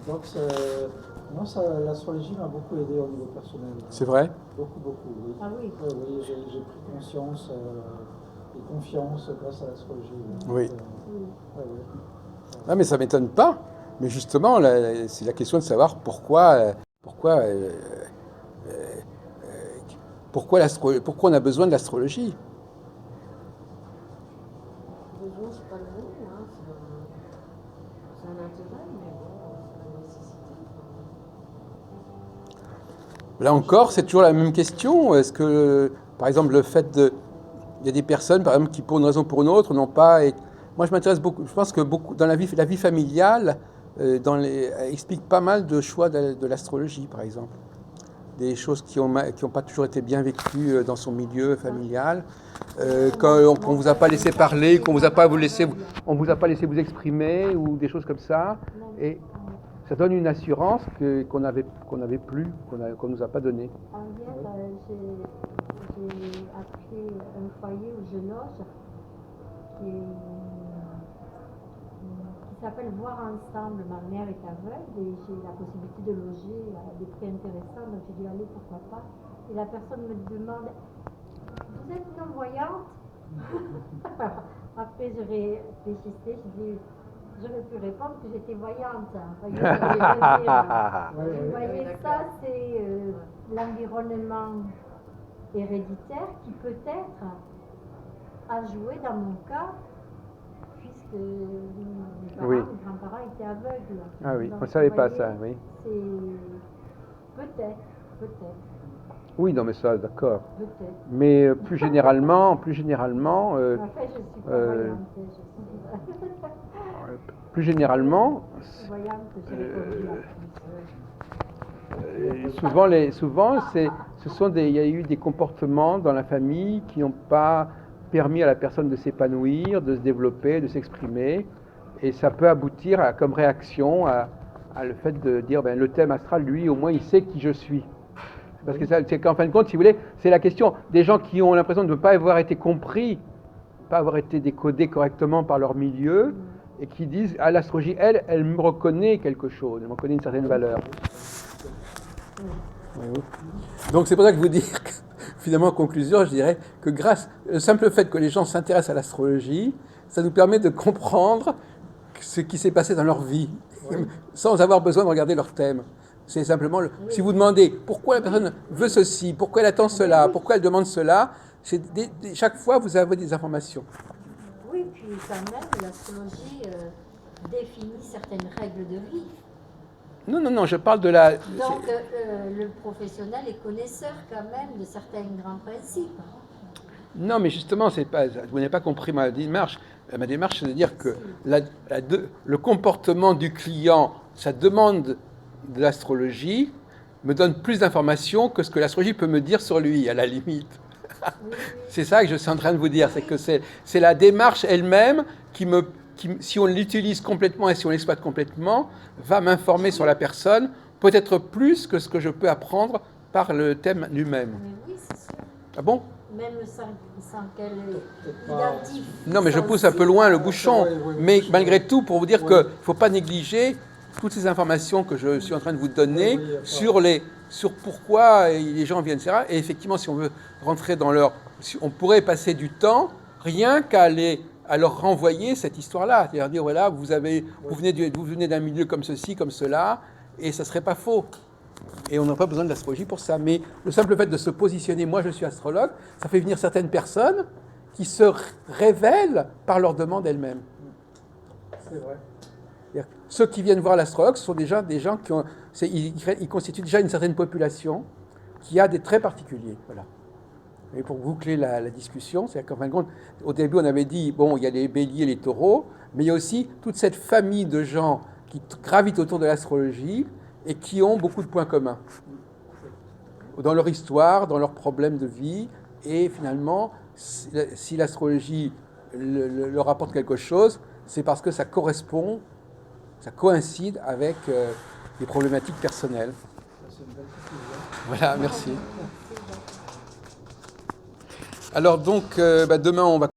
Donc, moi, l'astrologie m'a beaucoup aidé au niveau personnel. C'est vrai? Beaucoup, beaucoup, oui. Ah oui. Oui, oui, j'ai pris conscience et confiance grâce à l'astrologie. Oui. Oui. Oui. Ah, mais ça m'étonne pas. Mais justement, c'est la question de savoir pourquoi on a besoin de l'astrologie. Besoin, c'est pas le mot, hein. C'est un intérêt, mais bon, c'est la nécessité. Là encore, c'est toujours la même question. Est-ce que, par exemple, le fait de... Il y a des personnes, par exemple, qui, pour une raison ou pour une autre, n'ont pas... Moi, je m'intéresse beaucoup... Je pense que beaucoup, dans la vie familiale, explique pas mal de choix de l'astrologie, par exemple. Des choses qui ont pas toujours été bien vécues dans son milieu familial. Qu'on ne vous a pas laissé parler, on vous a pas laissé vous exprimer, ou des choses comme ça. Et ça donne une assurance qu'on n'avait plus, qu'on nous a pas donnée. Hier, j'ai appris un foyer où je loge qui s'appelle Voir Ensemble. Ma mère est aveugle et j'ai la possibilité de loger à des prix intéressants, donc j'ai dû aller, pourquoi pas. Et la personne me demande: vous êtes non-voyante? Après, je réfléchissais, j'aurais pu répondre que j'étais voyante. Vous voyez, ça, c'est l'environnement héréditaire qui peut-être a joué dans mon cas, puisque mes parents, Oui. mes grands-parents étaient aveugles. Ah oui, Donc, on ne savait vous pas voyez, ça, oui. C'est peut-être. Oui, non, mais ça, d'accord. Peut-être. Mais plus généralement, Enfin, je suis pas voyante, plus généralement, voyante, j'ai répondu souvent, il y a eu des comportements dans la famille qui n'ont pas permis à la personne de s'épanouir, de se développer, de s'exprimer, et ça peut aboutir comme réaction à le fait de dire, ben, le thème astral, lui, au moins, il sait qui je suis. Parce que c'est qu'en fin de compte, si vous voulez, c'est la question des gens qui ont l'impression de ne pas avoir été compris, pas avoir été décodés correctement par leur milieu, et qui disent, ah, l'astrologie, elle me reconnaît quelque chose, elle me reconnaît une certaine valeur. Donc c'est pour ça que vous dire que, finalement, en conclusion, je dirais que grâce au simple fait que les gens s'intéressent à l'astrologie, ça nous permet de comprendre ce qui s'est passé dans leur vie, sans avoir besoin de regarder leur thème. C'est simplement, si vous demandez pourquoi la personne veut ceci, pourquoi elle attend cela, pourquoi elle demande cela, chaque fois vous avez des informations. Oui, puis quand même, l'astrologie définit certaines règles de vie. Non, je parle de la... Donc, le professionnel est connaisseur quand même de certains grands principes. Non, mais justement, vous n'avez pas compris ma démarche. Ma démarche, c'est de dire que le comportement du client, sa demande de l'astrologie, me donne plus d'informations que ce que l'astrologie peut me dire sur lui, à la limite. Oui. C'est ça que je suis en train de vous dire, c'est que c'est la démarche elle-même qui, si on l'utilise complètement et si on l'exploite complètement, va m'informer sur la personne, peut-être plus que ce que je peux apprendre par le thème lui-même. Mais oui, c'est sûr. Ah bon? Même sans qu'elle identifie. Non, mais je pousse un peu loin le bouchon. Mais malgré tout, pour vous dire qu'il ne faut pas négliger toutes ces informations que je suis en train de vous donner sur pourquoi les gens viennent, etc. Et effectivement, si on veut rentrer dans on pourrait passer du temps rien qu'à leur renvoyer cette histoire-là. C'est-à-dire dire, voilà, vous venez d'un milieu comme ceci, comme cela, et ça ne serait pas faux. Et on n'a pas besoin de l'astrologie pour ça. Mais le simple fait de se positionner, moi je suis astrologue, ça fait venir certaines personnes qui se révèlent par leur demande elles-mêmes. C'est vrai. Ceux qui viennent voir l'astrologue sont déjà des gens ils constituent déjà une certaine population qui a des traits particuliers. Voilà. Et pour boucler la discussion, c'est qu'en fin de compte, au début on avait dit, bon, il y a les béliers, les taureaux, mais il y a aussi toute cette famille de gens qui gravitent autour de l'astrologie et qui ont beaucoup de points communs dans leur histoire, dans leurs problèmes de vie, et finalement, si l'astrologie leur apporte quelque chose, c'est parce que ça coïncide avec des problématiques personnelles. Voilà, merci. Alors donc, demain on va